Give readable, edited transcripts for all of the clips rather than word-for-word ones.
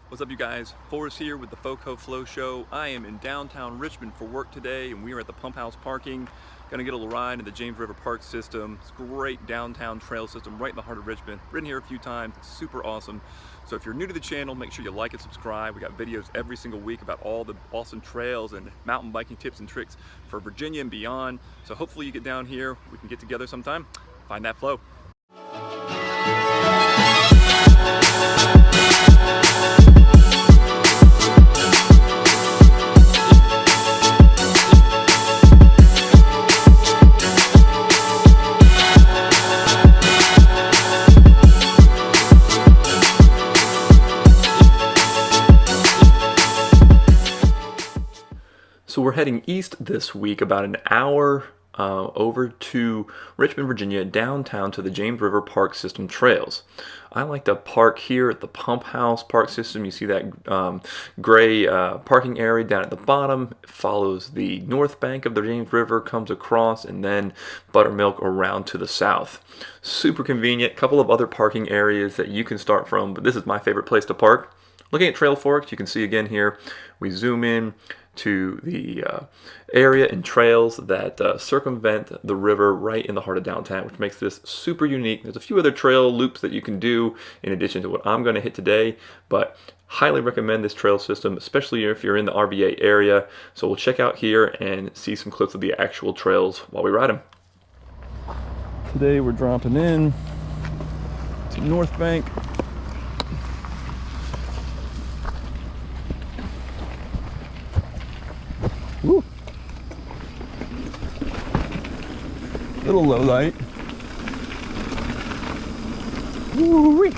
What's up, you guys? Forrest here with the FOCO Flow Show. I am in downtown Richmond for work today, and we are at the Pump House parking. Gonna get a little ride in the James River Park system. It's a great downtown trail system right in the heart of Richmond. Ridden here a few times, it's super awesome. So if you're new to the channel, make sure you like and subscribe. We got videos every single week about all the awesome trails and mountain biking tips and tricks for Virginia and beyond. So hopefully you get down here, we can get together sometime, find that flow. So we're heading east this week, about an hour over to Richmond, Virginia, downtown to the James River Park System trails. I like to park here at the Pump House Park System. You see that gray parking area down at the bottom. It follows the north bank of the James River, comes across, and then Buttermilk around to the south. Super convenient. Couple of other parking areas that you can start from, but this is my favorite place to park. Looking at Trail Forks, you can see again here, we zoom in to the area and trails that circumvent the river right in the heart of downtown, which makes this super unique. There's a few other trail loops that you can do in addition to what I'm going to hit today, but highly recommend this trail system, especially if you're in the RVA area. So we'll check out here and see some clips of the actual trails while we ride them. Today we're dropping in to Northbank. Woo. Little low light. Woo-wee.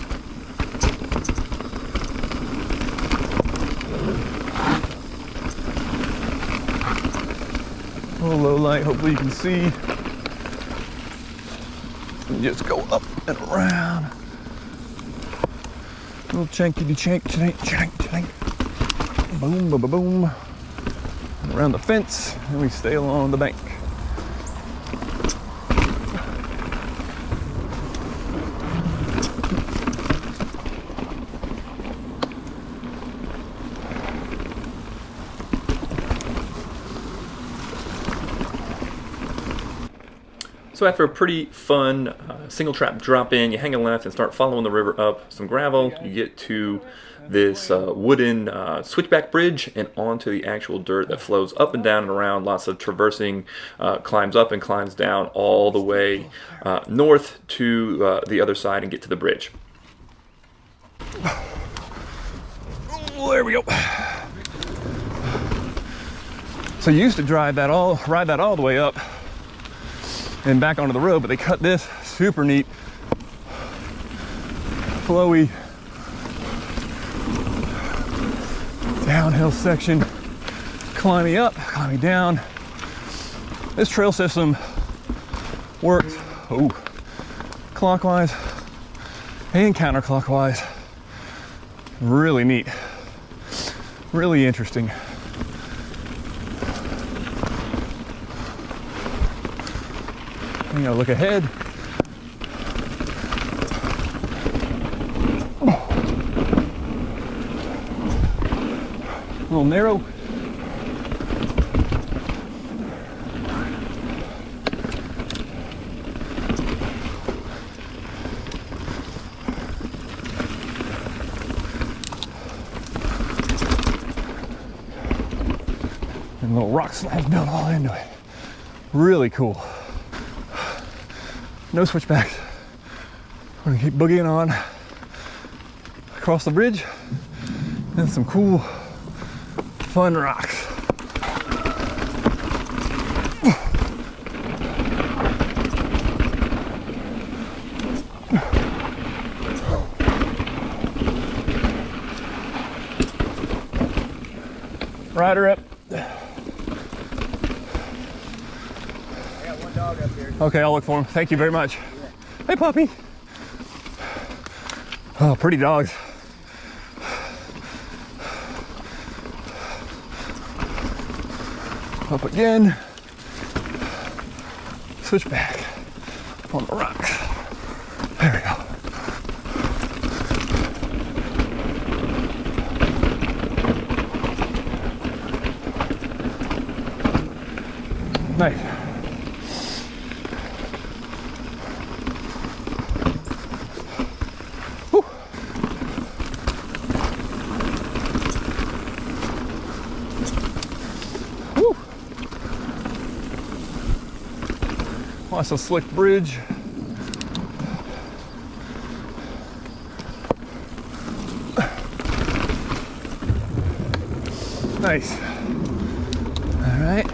Little low light, hopefully you can see. And just go up and around. Little chankity chank, chank, chank, chank. Boom, boom, boom, boom. Around the fence, and we stay along the bank. So after a pretty fun single trap drop in, you hang a left and start following the river up some gravel. You get to this wooden switchback bridge and onto the actual dirt that flows up and down and around. Lots of traversing, climbs up and climbs down all the way north to the other side and get to the bridge. Oh, there we go. So you used to ride that all the way up and back onto the road, but they cut this super neat, flowy downhill section, climbing up, climbing down. This trail system works clockwise and counterclockwise. Really neat, really interesting. You know, look ahead. A little narrow. And little rock slabs built all into it. Really cool. No switchbacks. We're gonna keep boogieing on across the bridge and some cool, fun rocks. Rider up. Okay, I'll look for him. Thank you very much. Hey, puppy. Oh, pretty dogs. Up again. Switch back on the rocks. There we go. Nice. Whew. Whew. Oh, that's a slick bridge. Nice. All right.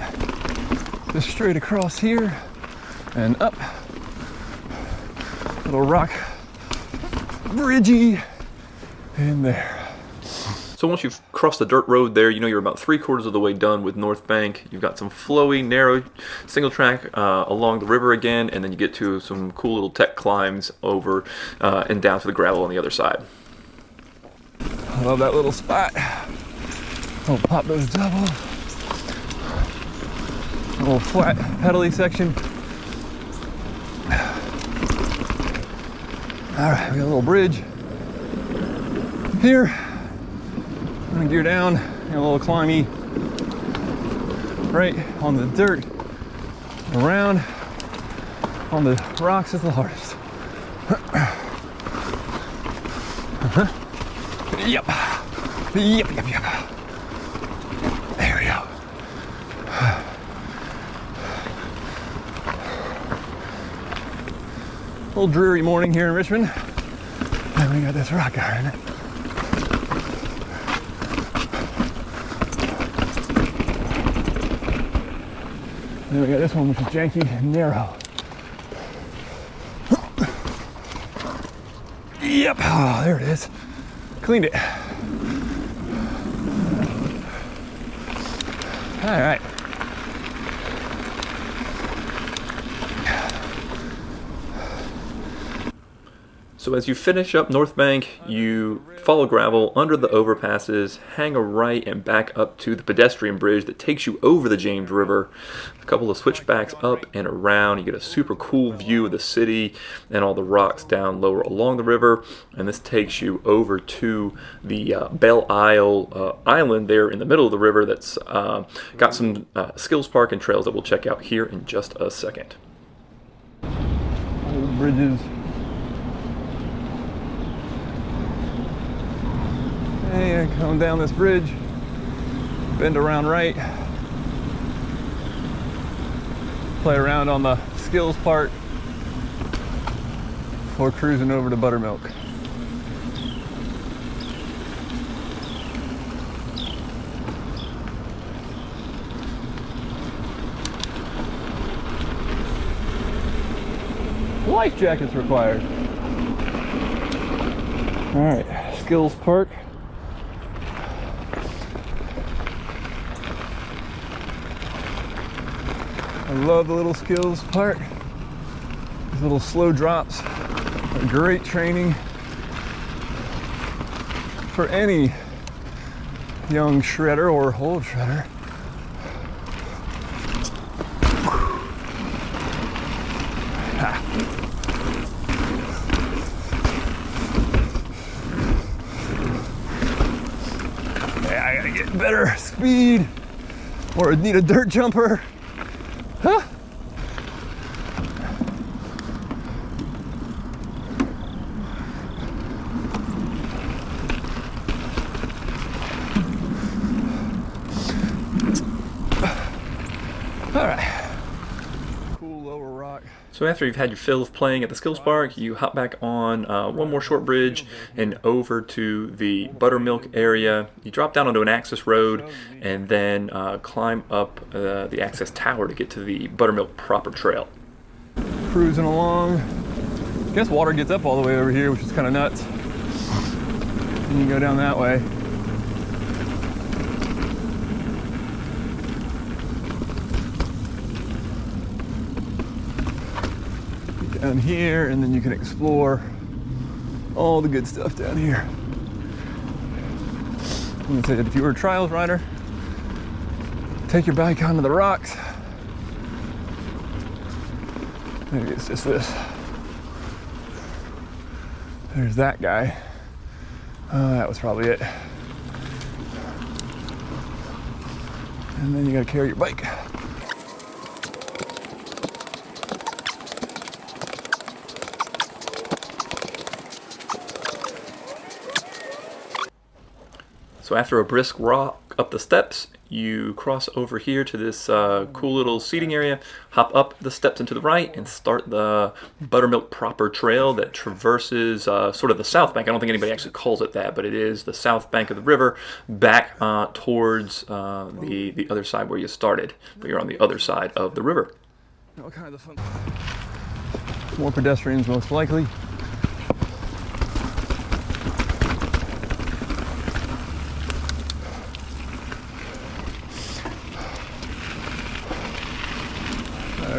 Just straight across here and up. Little rock bridgey in there. So once you've crossed the dirt road there, you know you're about 3/4 of the way done with Northbank. You've got some flowy, narrow, single track along the river again, and then you get to some cool little tech climbs over and down to the gravel on the other side. I love that little spot. I'll pop those doubles. A little flat pedally section. All right, we got a little bridge here. I'm gonna gear down, and a little climby right on the dirt, around on the rocks is the hardest. Yep. Yep, yep, yep. There we go. A little dreary morning here in Richmond. And we got this rock garden. Then we got this one which is janky and narrow. Yep, oh, there it is. Cleaned it. All right. So as you finish up Northbank, you follow gravel under the overpasses, hang a right and back up to the pedestrian bridge that takes you over the James River. A couple of switchbacks up and around. You get a super cool view of the city and all the rocks down lower along the river. And this takes you over to the Belle Island there in the middle of the river that's got some skills park and trails that we'll check out here in just a second. Old bridges. And come down this bridge, bend around right, play around on the skills part before cruising over to Buttermilk. Life jackets required. All right, skills park. I love the little skills part. These little slow drops are great training for any young shredder or old shredder. Yeah, I gotta get better speed or I need a dirt jumper. Huh? All right. Cool lower rock. So after you've had your fill of playing at the skills park, you hop back on one more short bridge and over to the Buttermilk area. You drop down onto an access road and then climb up the access tower to get to the Buttermilk proper trail. Cruising along. I guess water gets up all the way over here, which is kind of nuts. And you go down that way. Down here, and then you can explore all the good stuff down here. I'm gonna say that if you were a trials rider, take your bike onto the rocks. Maybe it's just this. There's that guy. That was probably it. And then you gotta carry your bike. So after a brisk walk up the steps, you cross over here to this cool little seating area, hop up the steps and to the right, and start the Buttermilk proper trail that traverses sort of the south bank. I don't think anybody actually calls it that, but it is the south bank of the river back towards the other side where you started, but you're on the other side of the river. All kinds of fun. More pedestrians, most likely.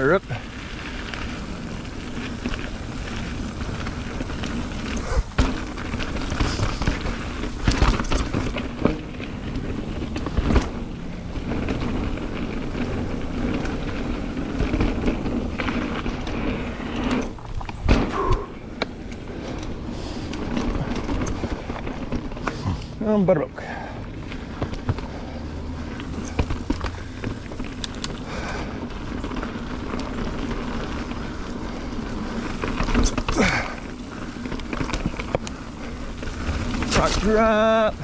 Up. Buttermilk. Rock drop.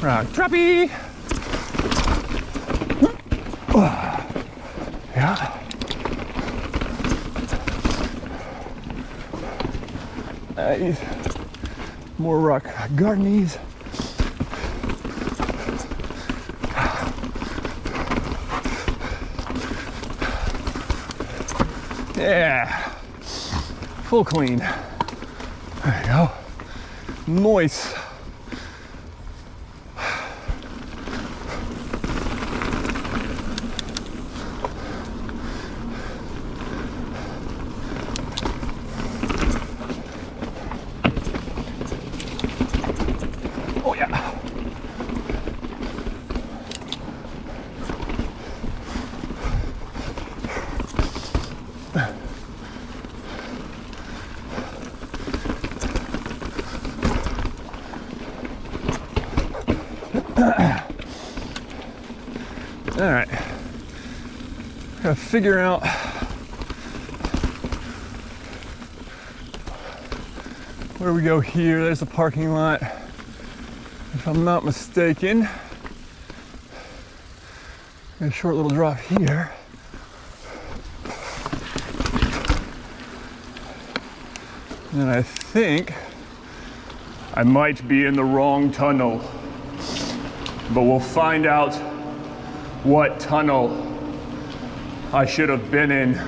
Rock droppy. Yeah. Nice. More rock gardenies. Yeah. Full clean. There you go. Moist. Oh yeah. All right, gotta figure out where we go here. There's the parking lot, if I'm not mistaken. A short little drop here. And I think I might be in the wrong tunnel, but we'll find out what tunnel I should have been in.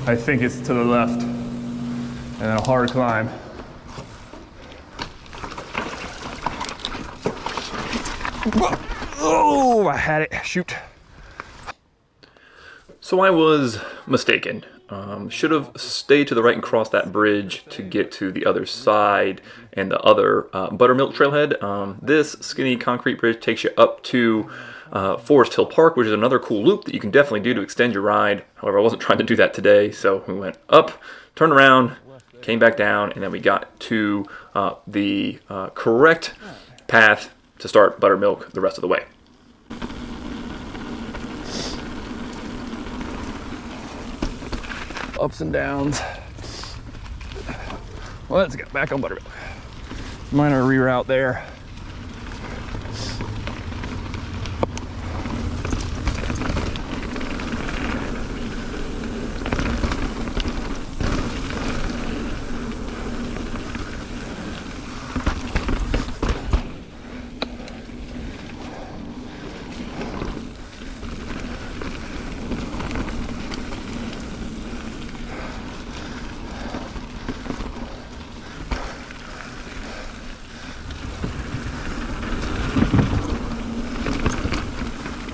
I think it's to the left, and then a hard climb. Oh, I had it, shoot. So I was mistaken. Should have stayed to the right and crossed that bridge to get to the other side and the other Buttermilk Trailhead. This skinny concrete bridge takes you up to Forest Hill Park, which is another cool loop that you can definitely do to extend your ride. However, I wasn't trying to do that today, so we went up, turned around, came back down, and then we got to the correct path to start Buttermilk the rest of the way. Ups and downs. Well, let's get back on Buttermilk. Minor reroute there.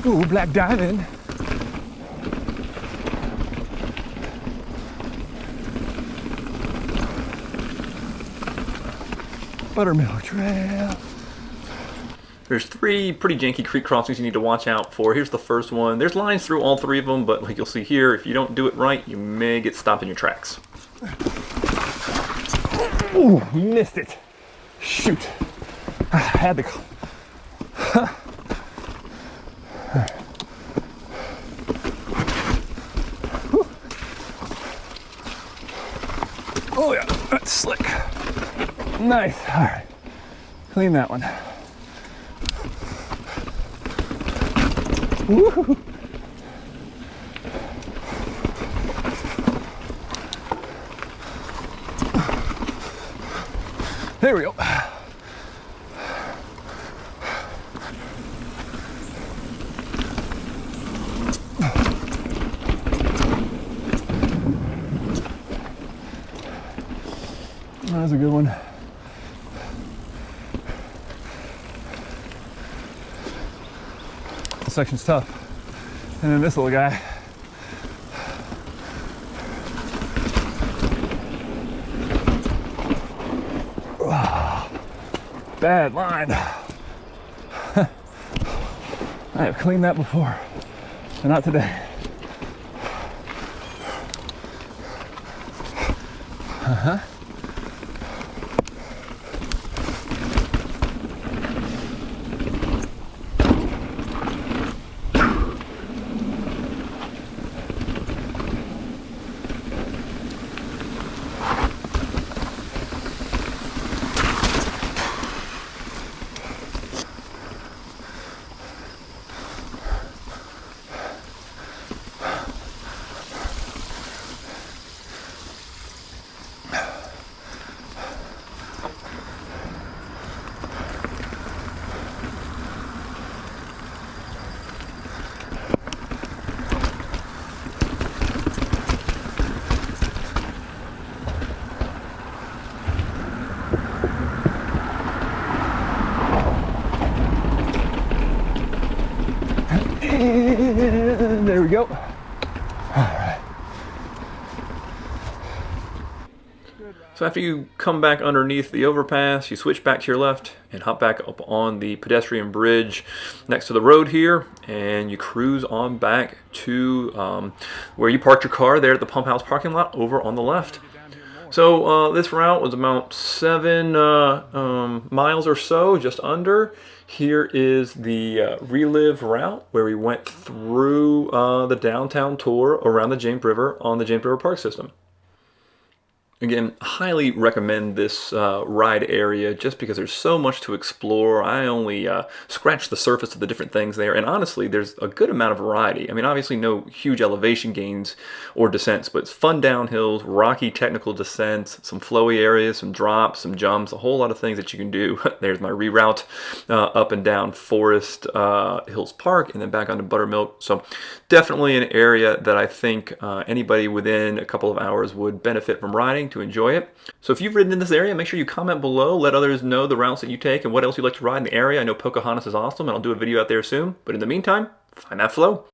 Ooh, black diamond. Buttermilk Trail. There's 3 pretty janky creek crossings you need to watch out for. Here's the first one. There's lines through all 3 of them, but like you'll see here, if you don't do it right, you may get stopped in your tracks. Ooh, missed it. Shoot. I had the... Oh yeah, that's slick. Nice. All right. Clean that one. Woo-hoo. There we go. That's a good one. This section's tough. And then this little guy. Bad line. I have cleaned that before, but not today. And there we go. All right. So after you come back underneath the overpass, you switch back to your left and hop back up on the pedestrian bridge next to the road here, and you cruise on back to where you parked your car there at the pump house parking lot over on the left. So this route was about 7 miles or so, just under. Here is the relive route where we went through the downtown tour around the James River on the James River Park system. Again, highly recommend this ride area just because there's so much to explore. I only scratched the surface of the different things there, and honestly, there's a good amount of variety. I mean, obviously no huge elevation gains or descents, but it's fun downhills, rocky technical descents, some flowy areas, some drops, some jumps, a whole lot of things that you can do. There's my reroute up and down Forest Hills Park and then back onto Buttermilk. So definitely an area that I think anybody within a couple of hours would benefit from riding to enjoy it. So if you've ridden in this area, make sure you comment below, let others know the routes that you take and what else you'd like to ride in the area. I know Pocahontas is awesome, and I'll do a video out there soon. But in the meantime, find that flow.